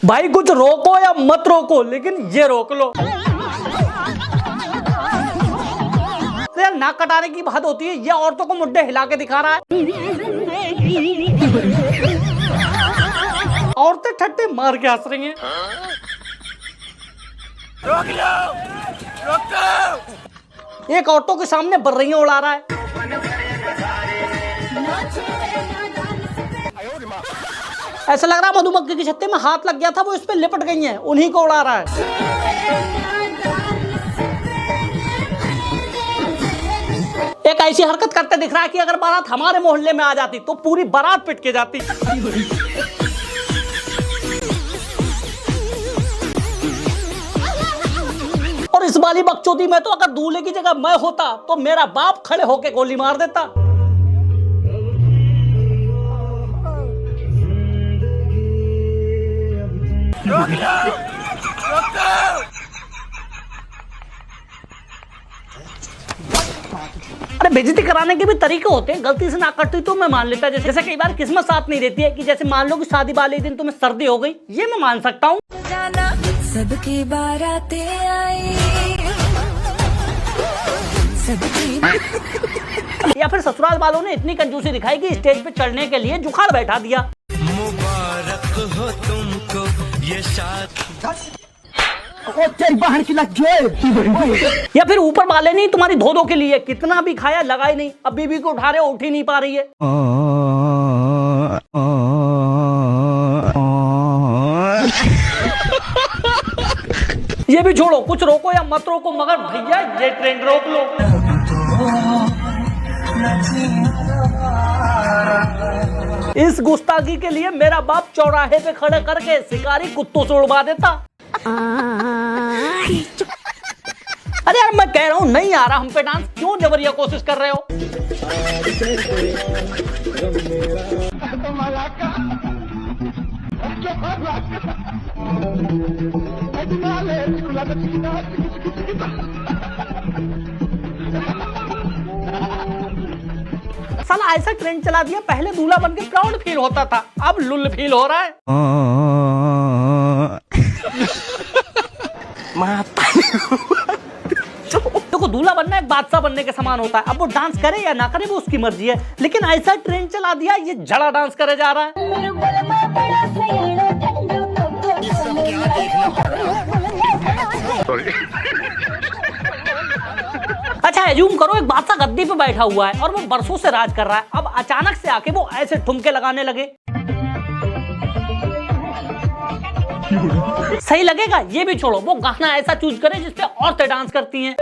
भाई कुछ रोको या मत रोको, लेकिन ये रोक लो। तो यार नाक कटाने की बात होती है, ये औरतों को मुड्डे हिला के दिखा रहा है। औरतें ठट्टे मार के हंस रही हैं। रोक लो, रोक दो। एक औरतों के सामने बर्रियां उड़ा रहा है। ऐसा लग रहा है मधुमक्खी की छत्ते में हाथ लग गया था, वो इस पे लिपट गई हैं, उन्हीं को उड़ा रहा है। एक ऐसी हरकत करते दिख रहा है कि अगर बारात हमारे मोहल्ले में आ जाती तो पूरी बारात पिट के जाती। और इस वाली बकचोदी में तो अगर दूल्हे की जगह मैं होता तो मेरा बाप खड़े होके गोली मार देता। रोक लो, रोक दो। अरे बेइज्जती कराने के भी तरीके होते हैं, गलती से ना करती तो मैं मान लेता। जैसे कई बार किस्मत साथ नहीं देती है कि जैसे मान लो कि शादी वाले दिन तुम्हें सर्दी हो गई, ये मैं मान सकता हूँ। सबकी बारातें आई, या फिर ससुराल वालों ने इतनी कंजूसी दिखाई कि स्टेज पे चढ़ने के लिए जुखाड़ बैठा दिया। मुबारक हो तुमको ये शादी। या फिर ऊपर वाले नहीं तुम्हारी धो के लिए कितना भी खाया लगा ही नहीं, अब बीबी को उठा रहे उठ ही नहीं पा रही है। ये भी छोड़ो, कुछ रोको या मत रोको, मगर भैया ये ट्रेंड रोक लो। इस गुस्ताखी के लिए मेरा बाप चौराहे पे खड़े करके शिकारी कुत्तों से उड़वा देता। अरे यार मैं कह रहा हूँ नहीं आ रहा हम पे डांस, क्यों जबरिया कोशिश कर रहे हो? साला ऐसा ट्रेंड चला दिया, पहले दूल्हा बन के प्राउड फील होता था, अब लुल फील हो रहा है। देखो दूल्हा बनना एक बादशाह बनने के समान होता है, अब वो डांस करे या ना करे वो उसकी मर्जी है, लेकिन ऐसा ट्रेंड चला दिया ये जड़ा डांस करे जा रहा है। अच्छा एज्यूम करो एक बादशाह गद्दी पे बैठा हुआ है और वो बरसों से राज कर रहा है, अब अचानक से आके वो ऐसे ठुमके लगाने लगे, सही लगेगा? ये भी छोड़ो, वो गाना ऐसा चूज करे जिसपे औरतें डांस करती हैं।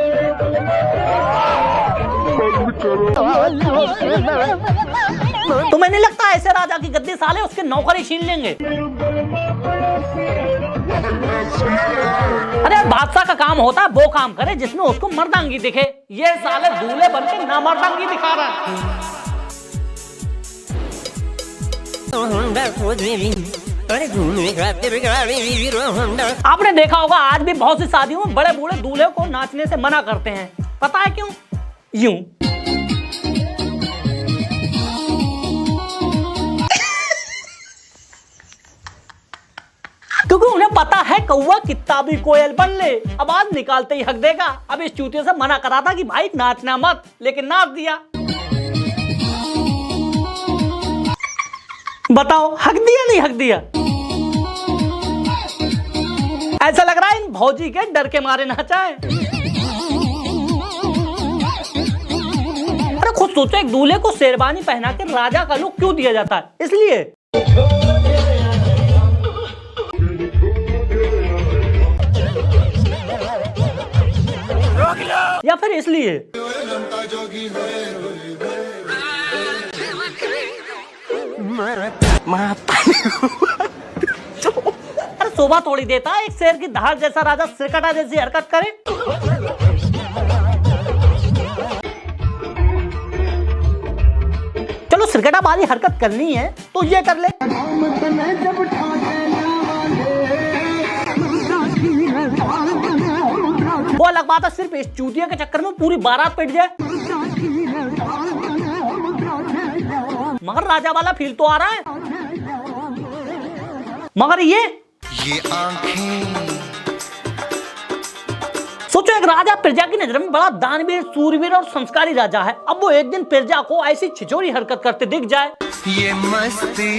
तुम्हें नहीं लगता ऐसे राजा की गद्दी साले उसके नौकरी छीन लेंगे? अरे बादशाह का काम होता है वो काम करे जिसमें उसको मर्दांगी दिखे, ये साले दूल्हे बन के नामर्दांगी दिखा रहा है। आपने देखा होगा आज भी बहुत सी शादियों में बड़े बूढ़े दूल्हे को नाचने से मना करते हैं, पता है क्यों? यूं क्योंकि उन्हें पता है कौवा कितना भी कोयल बन ले आवाज निकालते ही हक देगा। अब इस चूतिए से मना करा था कि भाई नाचना मत, लेकिन नाच दिया। बताओ हक दिया नहीं हक दिया? ऐसा लग रहा है इन भौजी के डर के मारे नाचा है। अरे खुद सोचो एक दूल्हे को शेरवानी पहना के राजा का लुक क्यों दिया जाता है? इसलिए या फिर इसलिए? अरे शोभा थोड़ी देता एक शेर की धार जैसा राजा सिरकटा जैसी हरकत करे। चलो सिरकटा वाली हरकत करनी है तो ये कर ले। वो अलग बात है, सिर्फ इस चूतिया के चक्कर में पूरी बारात पिट जाए। मगर राजा वाला फील तो आ रहा है। मगर ये ये आंखें। सोचो एक राजा प्रजा की नजर में बड़ा दानवीर, सूरवीर और संस्कारी राजा है। अब वो एक दिन प्रजा को ऐसी छिछोरी हरकत करते दिख जाए। ये मस्ती,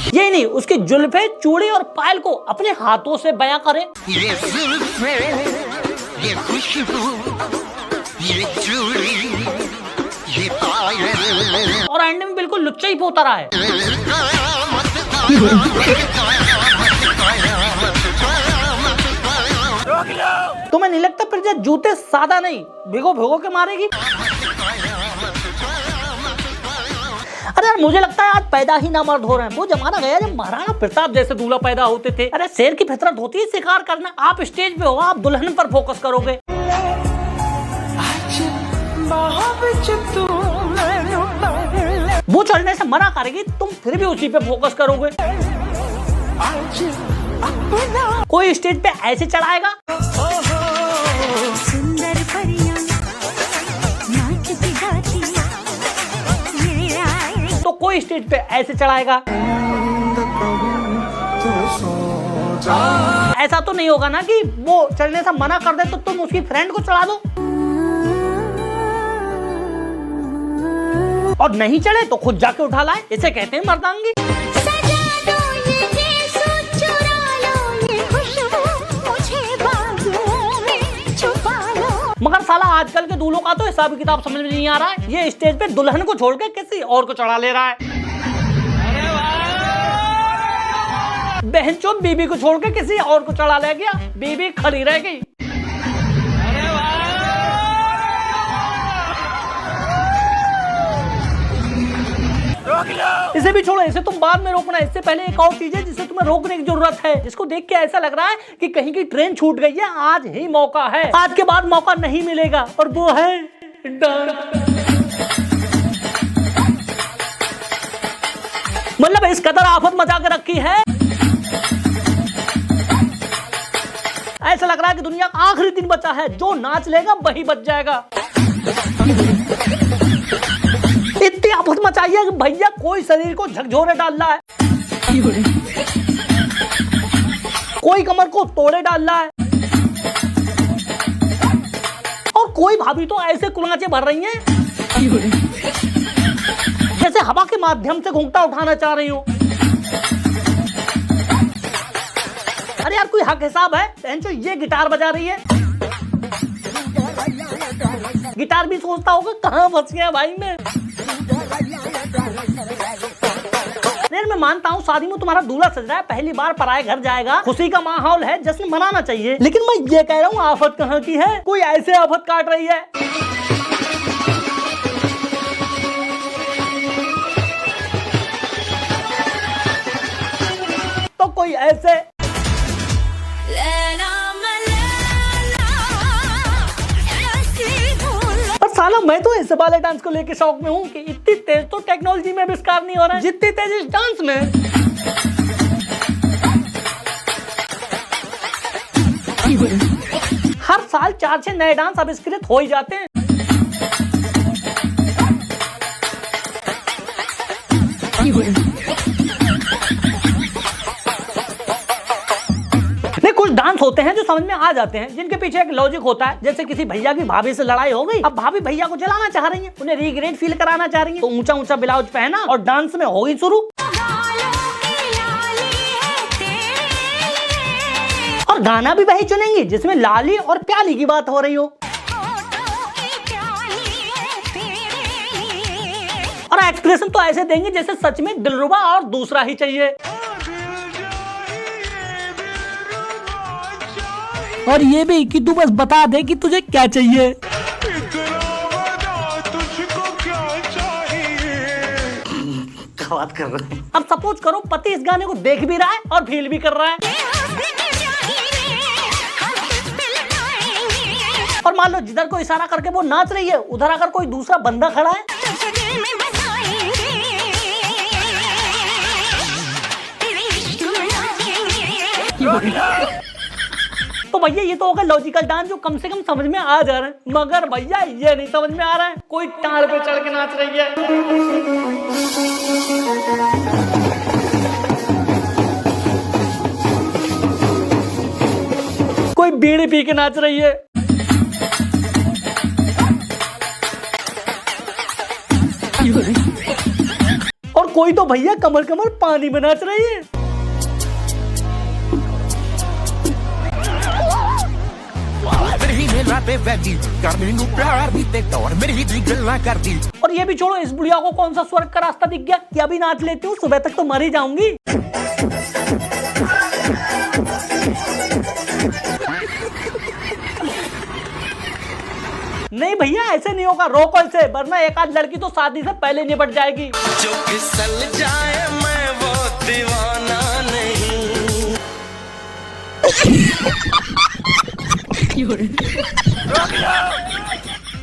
यही नहीं, उसकी जुल्फे, चूड़ी और पायल को अपने हाथों से बयां करे। ये जुल्फे, ये खुशबू, ये चूड़ी, ये पायल, और एंड में बिल्कुल लुच्चा ही पोता रहा है। तुम्हें नहीं लगता प्रजा जूते सादा नहीं भिगो भिगो के मारेगी? अरे यार मुझे लगता है आज पैदा ही ना मर्द हो रहे हैं। वो जमाना गया जब महाराणा प्रताप जैसे दूल्हा पैदा होते थे। अरे शेर की फितरत होती है शिकार करना। आप स्टेज पे हो, आप दुल्हन पर फोकस करोगे। वो चढ़ने से मना करेगी, तुम फिर भी उसी पे फोकस करोगे। कोई स्टेज पे ऐसे चढ़ाएगा, सुंदर परियां नाचती गाती ये आए। तो कोई स्टेज पे ऐसे चढ़ाएगा। ऐसा तो नहीं होगा ना कि वो चढ़ने से मना कर दे तो तुम उसकी फ्रेंड को चढ़ा दो, और नहीं चढ़े तो खुद जाके उठा लाए। इसे कहते हैं मर्दांगी। सजा दो ये जेसु, चुरा लो ये खुशबू, मुझे बाजुओं में छुपा लो। मगर साला आजकल के दूल्हों का तो हिसाब किताब समझ में नहीं आ रहा है। ये स्टेज पे दुल्हन को छोड़ के किसी और को चढ़ा ले रहा है। बहनचोद बीबी को छोड़ के किसी और को चढ़ा ले गया, बीबी खड़ी रह गई। इसे भी छोड़ो, इसे तुम बाद में रोकना। इससे पहले एक और चीज है जिसे तुम्हें रोकने की जरूरत है, जिसको देख के ऐसा लग रहा है कि कहीं की ट्रेन छूट गई है। आज ही मौका है, आज के बाद मौका नहीं मिलेगा, और वो है डर। मतलब इस कदर आफत मचा के रखी है, ऐसा लग रहा है कि दुनिया का आखिरी दिन बचा है। जो नाच लेगा वही बच जाएगा। इतनी आफत मचाई है कि भैया कोई शरीर को झकझोरे डाल रहा है, कोई कमर को तोड़े डाल रहा है, और कोई भाभी तो ऐसे कुलांचे भर रही हैं जैसे हवा के माध्यम से घूंघटा उठाना चाह रही हो। अरे यार कोई हक हिसाब है? बहनचोद ये गिटार बजा रही है, गिटार भी सोचता होगा कहाँ फंस गया भाई मैं। मैं मानता हूँ शादी में तुम्हारा दूल्हा सज रहा है, पहली बार पराये घर जाएगा, खुशी का माहौल है, जश्न मनाना चाहिए। लेकिन मैं ये कह रहा हूँ आफत कहाँ की है? कोई ऐसे आफत काट रही है। तो कोई ऐसे साला मैं तो ऐसे वाले डांस को लेके शौक में हूँ कि इतनी तेज तो टेक्नोलॉजी में आविष्कार नहीं हो रहा है जितनी तेज इस डांस में। हर साल 4-6 नए डांस आविष्कृत हो ही जाते हैं। कुछ डांस होते हैं जो समझ में आ जाते हैं, जिनके पीछे एक लॉजिक होता है। जैसे किसी भैया की भाभी से लड़ाई हो गई, अब भाभी भैया को जलाना चाह रही है, उन्हें रिग्रेट फील कराना चाह रही है, तो ऊंचा ऊंचा ब्लाउज पहना और डांस में हो गई शुरू। और गाना भी वही चुनेंगी जिसमें लाली और प्याली की बात हो रही हो, और एक्सप्रेशन तो ऐसे देंगे जैसे सच में दिलरुबा और दूसरा ही चाहिए। और ये भी कि तू बस बता दे कि तुझे क्या चाहिए। क्या बात कर रहे हैं? अब सपोज करो पति इस गाने को देख भी रहा है और फील भी कर रहा है, और मान लो जिधर को इशारा करके वो नाच रही है उधर अगर कोई दूसरा बंदा खड़ा है तो भैया ये तो होगा लॉजिकल डांस जो कम से कम समझ में आ जा रहा है। मगर भैया ये नहीं समझ में आ रहा है कोई टाड़ पे चढ़ के नाच रही है। बीड़ी पी के नाच रही है। और कोई तो भैया कमर कमर पानी में नाच रही है। और ये भी छोड़ो, इस बुढ़िया को कौन सा स्वर्ग का रास्ता दिख गया कि अभी नाच लेती हूँ, सुबह तक तो मर ही जाऊंगी। नहीं भैया ऐसे नहीं होगा, रोको इसे, वरना एक आध लड़की तो शादी से पहले निपट जाएगी। जो फिसल जाए मैं वो दीवाना नहीं।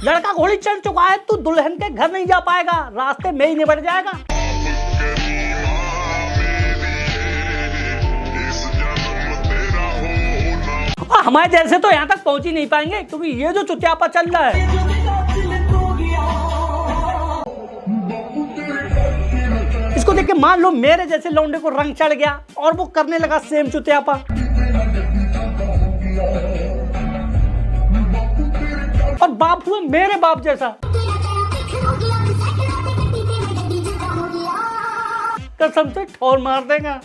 लड़का घोड़ी चढ़ चुका है, तू दुल्हन के घर नहीं जा पाएगा, रास्ते में ही निपट जाएगा। और हमारे जैसे तो यहाँ तक पहुंच ही नहीं पाएंगे, क्योंकि ये जो चुतियापा चल रहा है। इसको देख के मान लो मेरे जैसे लौंडे को रंग चढ़ गया और वो करने लगा सेम चुतियापा। और बाप हुआ मेरे बाप जैसा। कसम से ठोर मार देगा।